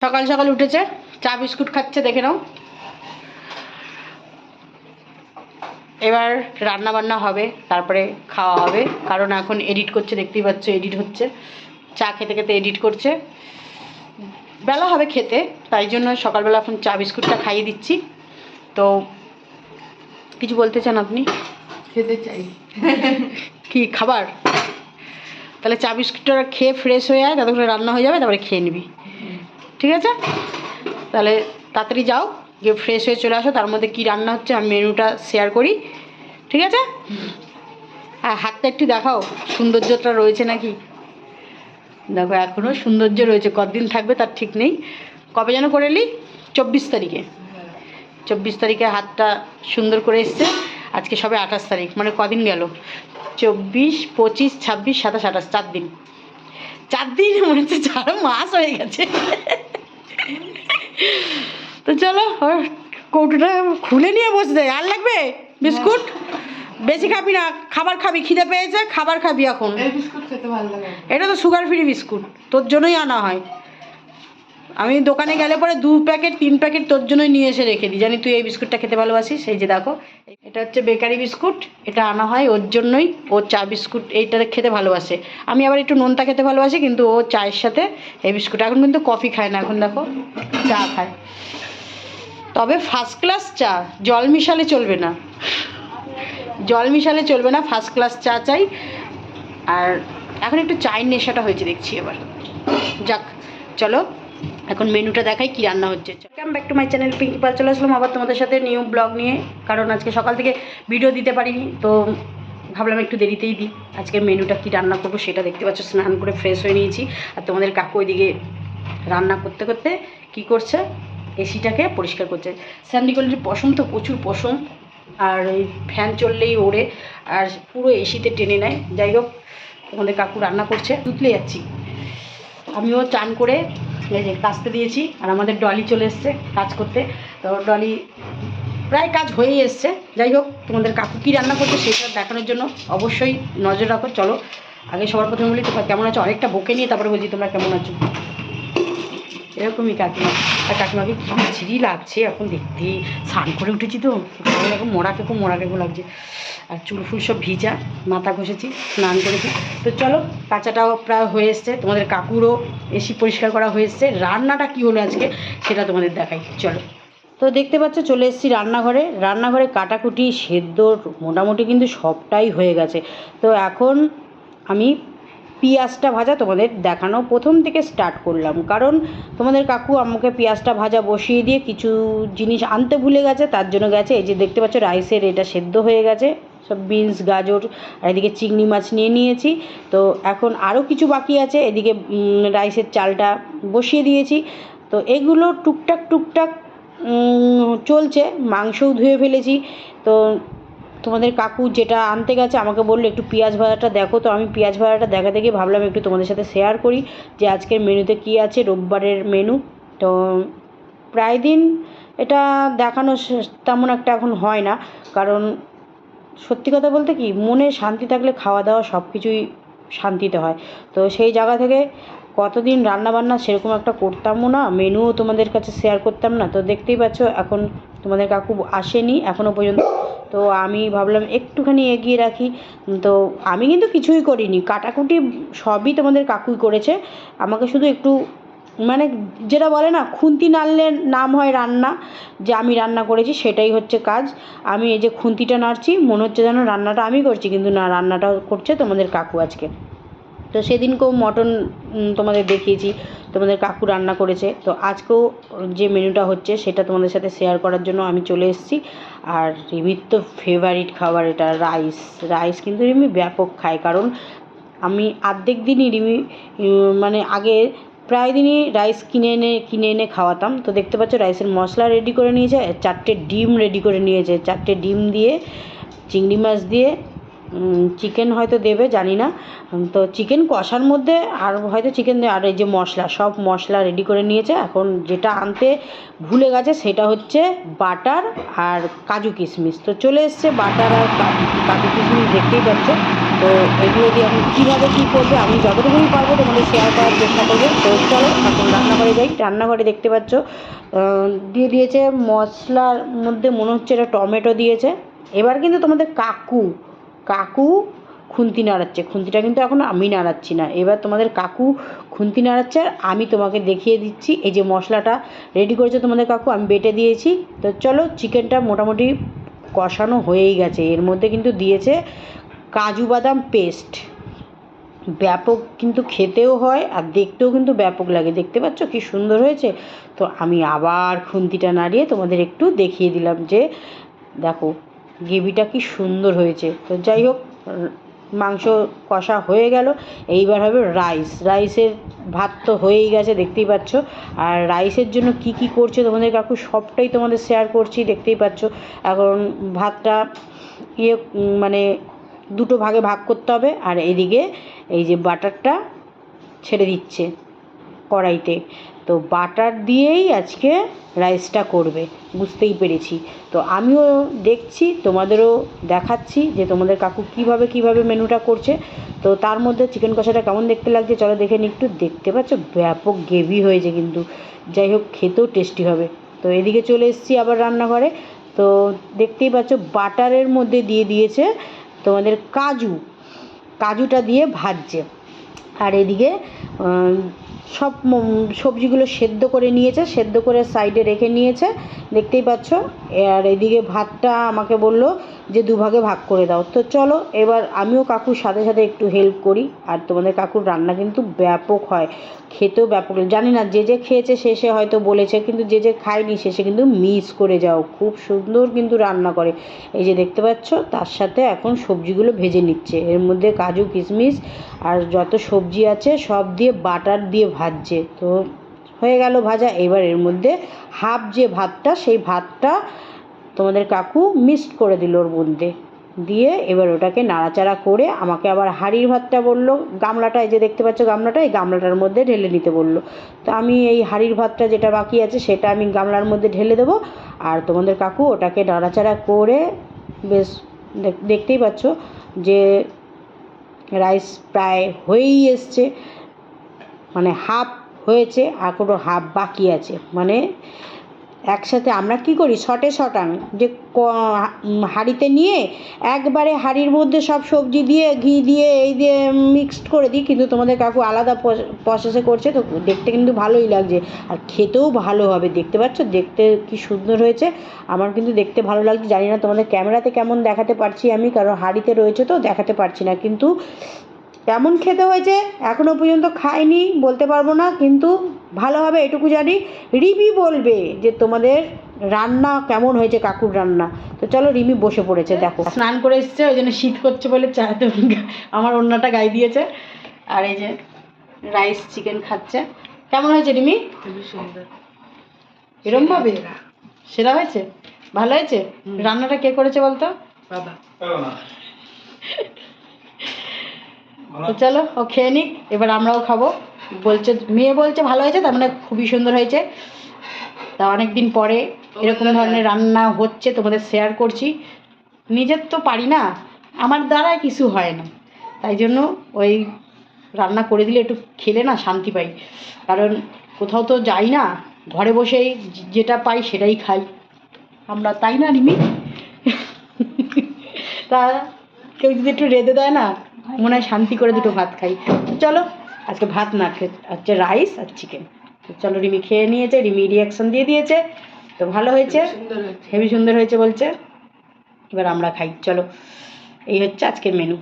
সকাল সকাল উঠেছে, চা বিস্কুট খাচ্ছে, দেখে নাও। এবার রান্না বান্না হবে, তারপরে খাওয়া হবে, কারণ এখন এডিট করছে, দেখতেই পাচ্ছ এডিট হচ্ছে, চা খেতে খেতে এডিট করছে। বেলা হবে খেতে, তাই জন্য সকালবেলা এখন চা বিস্কুটটা খাইয়ে দিচ্ছি। তো কিছু বলতে চান আপনি? খেতে চাই। কি খাবার? তাহলে চা বিস্কুটটা খেয়ে ফ্রেশ হয়ে যায়, ততক্ষণে রান্না হয়ে যাবে, তারপরে খেয়ে নিবি, ঠিক আছে? তাহলে তাড়াতাড়ি যাও, গিয়ে ফ্রেশ হয়ে চলে আসো। তার মধ্যে কী রান্না হচ্ছে আমি মেনুটা শেয়ার করি, ঠিক আছে? আর হাতটা একটু দেখাও, সৌন্দর্যটা রয়েছে নাকি দেখো, এখনও সৌন্দর্য রয়েছে, কতদিন থাকবে তার ঠিক নেই। কবে যেন করে এলি? 24 তারিখে। 24 তারিখে হাতটা সুন্দর করে এসছে। আজকে সবে 28 তারিখ, মানে কদিন গেল? 24, 25, 26, 27, 28, 4 দিন। 4 দিন মনে হচ্ছে 4 মাস হয়ে গেছে। তো চলো, কৌটোটা খুলে নিয়ে বসে যায়। আর লাগবে বিস্কুট? বেশি খাবি না, খাবার খাবি, খিদে পেয়েছে, খাবার খাবি এখন। এই বিস্কুট খেতে ভালো লাগে। এটা তো সুগার ফ্রি বিস্কুট, তোর জন্যই আনা হয়। আমি দোকানে গেলে পরে 2 প্যাকেট 3 প্যাকেট তোর জন্যই নিয়ে এসে রেখে দিই, জানি তুই এই বিস্কুটটা খেতে ভালোবাসিস। এই যে দেখো, এটা হচ্ছে বেকারি বিস্কুট, এটা আনা হয় ওর জন্যই। ও চা বিস্কুট এইটা খেতে ভালোবাসে, আমি আবার একটু নোনতা খেতে ভালোবাসি, কিন্তু ও চায়ের সাথে এই বিস্কুট। এখন কিন্তু কফি খায় না, এখন দেখো চা খায়। তবে ফার্স্ট ক্লাস চা, জল মিশালে চলবে না, জল মিশালে চলবে না, ফার্স্ট ক্লাস চা চাই। আর এখন একটু চায়ের নেশাটা হয়েছে দেখছি এবার। যাক চলো, এখন মেনুটা দেখাই কি রান্না হচ্ছে। Welcome back to my channel Pinky Pal. চলে আসলাম আবার তোমাদের সাথে নিউ ব্লগ নিয়ে, কারণ আজকে সকাল থেকে ভিডিও দিতে পারিনি, তো ভাবলাম একটু দেরিতেই দিই। আজকে মেনুটা কি রান্না করবো সেটা দেখতে পাচ্ছ। স্নান করে ফ্রেশ হয়ে নিয়েছি, আর তোমাদের কাকু ওইদিকে রান্না করতে করতে কি করছে, এসিটাকে পরিষ্কার করছে। স্যান্ডিকলের পশম তো প্রচুর পশম, আর এই ফ্যান চললেই ওড়ে, আর পুরো এসিতে টেনে নেয়। যাই হোক, তোমাদের কাকু রান্না করছে, উতলে যাচ্ছি। আমিও চান করে এই যে কাচতে দিয়েছি, আর আমাদের ডলি চলে এসছে কাজ করতে। তো ডলি প্রায় কাজ হয়েই এসছে। যাই হোক, তোমাদের কাকু কী রান্না করছে সেটা দেখানোর জন্য অবশ্যই নজর রাখো। চলো আগে সবার প্রথমে বলি তোমরা কেমন আছো, অনেকটা বকে নিয়ে তারপরে বলছি তোমরা কেমন আছো। এরকমই কাকিমা, আর কাকিমাকে কী ঝিরি লাগছে এখন দেখতে। স্নান করে উঠেছি তো এখন মরা কেকো লাগছে, আর চুল ফুল সব ভিজা, মাথা ঘষেছি, স্নান করেছি। তো চলো, কাঁচাটাও প্রায় হয়ে এসছে, তোমাদের কাকুরও এসি পরিষ্কার করা হয়ে এসছে। রান্নাটা কী হলো আজকে সেটা তোমাদের দেখাই, চলো। তো দেখতে পাচ্ছ চলে এসেছি রান্নাঘরে। রান্নাঘরে কাটাকুটি সেদ্ধ মোটামুটি কিন্তু সবটাই হয়ে গেছে। তো এখন আমি পেঁয়াজটা ভাজা তোমাদের দেখানো প্রথম থেকে স্টার্ট করলাম, কারণ তোমাদের কাকু আমাকে পেঁয়াজটা ভাজা বসিয়ে দিয়ে কিছু জিনিস আনতে ভুলে গেছে, তার জন্য গেছে। এই যে দেখতে পাচ্ছ রাইসের এটা সেদ্ধ হয়ে গেছে, সব বিনস গাজর, আর এদিকে চিংড়ি মাছ নিয়ে নিয়েছি। তো এখন আরও কিছু বাকি আছে, এদিকে রাইসের চালটা বসিয়ে দিয়েছি। তো এগুলো টুকটাক চলছে। মাংসও ধুয়ে ফেলেছি। তো তোমাদের কাকু যেটা আনতে গেছে আমাকে বললো একটু পেঁয়াজ ভাজাটা দেখো। তো আমি পেঁয়াজ ভাজাটা দেখাতে গিয়ে ভাবলাম একটু তোমাদের সাথে শেয়ার করি যে আজকের মেনুতে কী আছে, রোববারের মেনু। তো প্রায় দিন এটা দেখানো তেমন একটা এখন হয় না, কারণ সত্যি কথা বলতে কি, মনে শান্তি থাকলে খাওয়া দাওয়া সব কিছুই শান্তিতে হয়। তো সেই জায়গা থেকে কতদিন রান্নাবান্না সেরকম একটা করতামও না, মেনুও তোমাদের কাছে শেয়ার করতাম না। তো দেখতেই পাচ্ছ এখন তোমাদের কাকু আসেনি এখনও পর্যন্ত। তো আমি ভাবলাম একটুখানি এগিয়ে রাখি। তো আমি কিন্তু কিছুই করিনি, কাটাকুটি সবই তোমাদের কাকুই করেছে। আমাকে শুধু একটু মানে যেটা বলে না, খুন্তি নাড়লে নাম হয় রান্না, যে আমি রান্না করেছি সেটাই হচ্ছে কাজ। আমি এই যে খুন্তিটা নাড়ছি, মনে হচ্ছে যেন রান্নাটা আমি করছি, কিন্তু না, রান্নাটাও করছে তোমাদের কাকু আজকে। তো সেদিনকেও মটন তোমাদের দেখিয়েছি, তোমাদের কাকু রান্না করেছে। তো আজকেও যে মেনুটা হচ্ছে সেটা তোমাদের সাথে শেয়ার করার জন্য আমি চলে এসেছি। আর রিমির তো ফেভারিট খাবার এটা রাইস কিন্তু রিমি ব্যাপক খায়, কারণ আমি অর্ধেক দিনই রিমি মানে আগে প্রায় দিনই রাইস কিনে এনে খাওয়াতাম। তো দেখতে পাচ্ছ রাইসের মশলা রেডি করে নিয়েছে, 4টে ডিম রেডি করে নিয়েছে। 4টে ডিম দিয়ে চিংড়ি মাছ দিয়ে চিকেন হয়তো দেবে জানি না, তো চিকেন কষার মধ্যে আর হয়তো চিকেন দেবে। আর এই যে মশলা, সব মশলা রেডি করে নিয়েছে। এখন যেটা আনতে ভুলে গেছে সেটা হচ্ছে বাটার আর কাজু কিশমিশ। তো চলে এসছে বাটার আর কাজু কিশমিশ, দেখতেই পাচ্ছ। তো এগুলো দিয়ে আমি কীভাবে কী করবে আমি যতটুকুই পারবো তোমাদের শেয়ার করার চেষ্টা করবো। তো চলো এখন রান্নাঘরে যাই। রান্নাঘরে দেখতে পাচ্ছ দিয়ে দিয়েছে মশলার মধ্যে মনে হচ্ছে এটা টমেটো দিয়েছে। এবার কিন্তু তোমাদের কাকু খুন্তি নাড়াচ্ছে। খুন্তিটা কিন্তু এখন আমি নাড়াচ্ছি না, এবার তোমাদের কাকু খুন্তি নাড়াচ্ছে আর আমি তোমাকে দেখিয়ে দিচ্ছি। এই যে মশলাটা রেডি করেছে তোমাদের কাকু, আমি বেটে দিয়েছি। তো চলো চিকেনটা মোটামুটি কষানো হয়েই গেছে। এর মধ্যে কিন্তু দিয়েছে কাজু বাদাম পেস্ট। ব্যাপক কিন্তু খেতেও হয় আর দেখতেও কিন্তু ব্যাপক লাগে। দেখতে পাচ্ছ কি সুন্দর হয়েছে। তো আমি আবার খুন্তিটা নাড়িয়ে তোমাদের একটু দেখিয়ে দিলাম যে দেখো গ্রেভিটা কি সুন্দর হয়েছে। তো যাই হোক, মাংস কষা হয়ে গেল। এইবার হবে রাইসের ভাত তো হয়েই গেছে দেখতেই পাচ্ছ। আর রাইসের জন্য কি কি করছে তোমাদের কাকু সবটাই তোমাদের শেয়ার করছি, দেখতেই পাচ্ছ। এখন ভাতটা মানে দুটো ভাগে ভাগ করতে হবে। আর এদিকে এই যে বাটারটা ছেড়ে দিচ্ছে কড়াইতে। তো বাটার দিয়েই আজকে রাইসটা করবে, বুঝতেই পেরেছি। তো আমিও দেখছি, তোমাদেরও দেখাচ্ছি যে তোমাদের কাকু কীভাবে মেনুটা করছে। তো তার মধ্যে চিকেন কষাটা কেমন দেখতে লাগছে চলো দেখে নিই একটু। দেখতে পাচ্ছ ব্যাপক গ্রেভি হয়েছে কিন্তু, যাই হোক খেতেও টেস্টি হবে। তো এদিকে চলে এসেছি আবার রান্নাঘরে। তো দেখতেই পাচ্ছ বাটারের মধ্যে দিয়ে দিয়েছে তোমাদের কাজুটা দিয়ে ভাজছে। আর এদিকে সব সবজিগুলো সেদ্ধ করে নিয়েছে, সেদ্ধ করে সাইডে রেখে নিয়েছে দেখতেই পাচ্ছ। আর এদিকে ভাতটা আমাকে বললো যে দুভাগে ভাগ করে দাও। তো চলো এবার আমিও কাকুর সাথে সাথে একটু হেল্প করি। আর তোমাদের কাকুর রান্না কিন্তু ব্যাপক হয়, খেতেও ব্যাপক। জানি না যে খেয়েছে সে হয়তো বলেছে, কিন্তু যে খায়নি সে কিন্তু মিস করে যাও। খুব সুন্দর কিন্তু রান্না করে। এই যে দেখতে পাচ্ছ তার সাথে এখন সবজিগুলো ভেজে নিচ্ছে। এর মধ্যে কাজু কিশমিশ আর যত সবজি আছে সব দিয়ে বাটার দিয়ে ভাজছে। তো হয়ে গেল ভাজা। এবার এর মধ্যে হাফ যে ভাতটা সেই ভাতটা তোমাদের কাকু মিক্সড করে দিল ওর মধ্যে দিয়ে। এবার ওটাকে নাড়াচাড়া করে আমাকে আবার হাঁড়ির ভাতটা বললো, গামলাটা এই যে দেখতে পাচ্ছ গামলাটা, এই গামলাটার মধ্যে ঢেলে নিতে বললো। তো আমি এই হাঁড়ির ভাতটা যেটা বাকি আছে সেটা আমি গামলার মধ্যে ঢেলে দেবো। আর তোমাদের কাকু ওটাকে নাড়াচাড়া করে বেশ দেখতেই পাচ্ছ যে রাইস প্রায় হয়েই এসছে, মানে হাফ হয়েছে আর কোনো হাফ বাকি আছে। মানে একসাথে আমরা কি করি শটাং যে হাঁড়িতে নিয়ে একবারে হাঁড়ির মধ্যে সব সবজি দিয়ে ঘি দিয়ে এই দিয়ে মিক্সড করে দিই, কিন্তু তোমাদের কাকু আলাদা প্রসেসে করছে। তো দেখতে কিন্তু ভালোই লাগছে আর খেতেও ভালো হবে। দেখতে পাচ্ছ দেখতে কি সুন্দর হয়েছে, আমার কিন্তু দেখতে ভালো লাগছে। জানি না তোমাদের ক্যামেরাতে কেমন দেখাতে পারছি আমি, কারণ হাঁড়িতে রয়েছে তো দেখাতে পারছি না, কিন্তু কেমন খেতে হয়েছে এখনও পর্যন্ত খাইনি বলতে পারবো না, কিন্তু ভালো হবে এটুকু জানি। রিমি বলবে যে তোমাদের রান্না কেমন হয়েছে কাকুর রান্না। তো চলো রিমি বসে পড়েছে, দেখো স্নান করে এসছে, ওই জন্য শীত করছে বলে চাতে আমার ওড়নাটা গায়ে দিয়েছে। আর এই যে রাইস চিকেন খাচ্ছে। কেমন হয়েছে রিমি? খুবই সুন্দর। এরম ভাবে সেরা হয়েছে, ভালো হয়েছে। রান্নাটা কে করেছে বলতো? বাবা। তো চলো ও খেয়ে নিক, এবার আমরাও খাবো। বলছে মেয়ে বলছে ভালো হয়েছে, তার মানে খুবই সুন্দর হয়েছে। তা অনেক দিন পরে এরকম ধরনের রান্না হচ্ছে, তোমাদের শেয়ার করছি। নিজের তো পারি না, আমার দ্বারা কিছু হয় না, তাই জন্য ওই রান্না করে দিলে একটু খেলে না শান্তি পাই। কারণ কোথাও তো যাই না, ঘরে বসেই যেটা পাই সেটাই খাই আমরা, তাই না রিমি? তা কেউ যদি একটু রেঁধে দেয় না মনে হয় শান্তি করে দুটো ভাত খাই। চলো আজকে ভাত না খেয়ে আজকে রাইস আর চিকেন। তো চলো রিমি খেয়ে নিয়েছে, রিমি রিয়াকশান দিয়ে দিয়েছে। তো ভালো হয়েছে, হেভি সুন্দর হয়েছে বলছে। এবার আমরা খাই, চলো এই হচ্ছে আজকের মেনু।